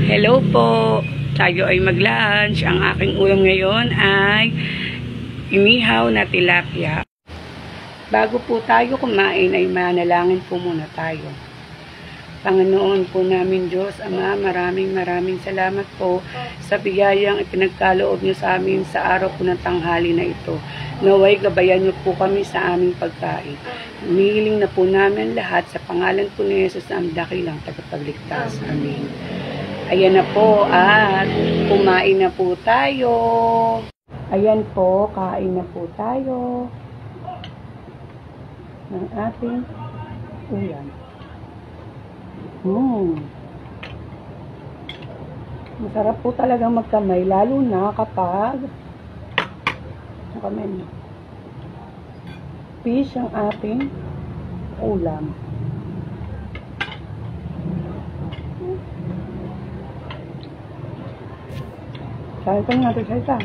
Hello po! Tayo ay mag-lunch. Ang aking ulam ngayon ay inihaw na tilapia. Bago po tayo kumain ay manalangin po muna tayo. Panginoon po namin Diyos, Ama, maraming salamat po sa biyayang ipinagkaloob niyo sa amin sa araw po ng tanghali na ito. Naway gabayan niyo po kami sa aming pagkain. Humihiling na po namin lahat sa pangalan po ni Jesus na ang dakilang tagapagligtas. Amen. Ayan na po at kumain na po tayo. Ayan po, kain na po tayo ng ating ulam. Masarap po talagang magkamay, lalo na kapag fish ang ating ulam. Kaya ko natin siya isa.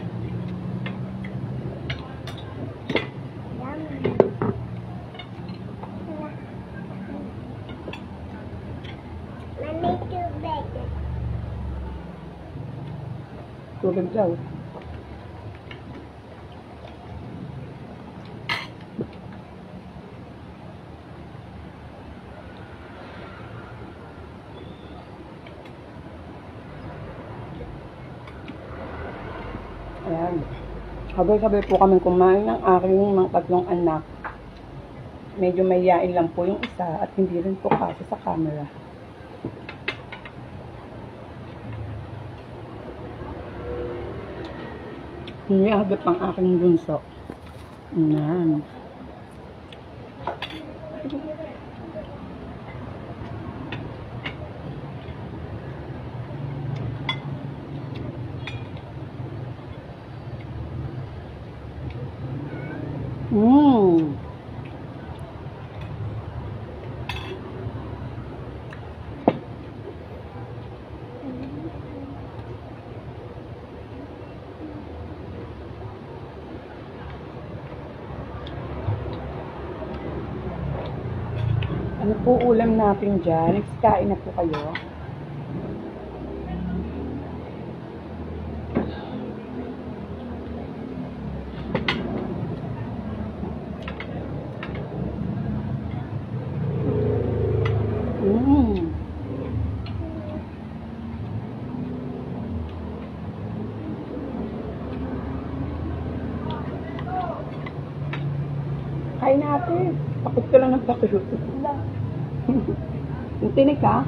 Tubig daw. Ayan. Sabay-sabay po kami kumain ng aking mga tatlong anak. Medyo mahiyain lang po yung isa at hindi rin po kasi sa camera. Niyagap ang aking bunso. Ayan. Ano po ulam natin dyan? Next, kain na po kayo. Kain natin. Takot ka lang ng takot. Yung tinik ka?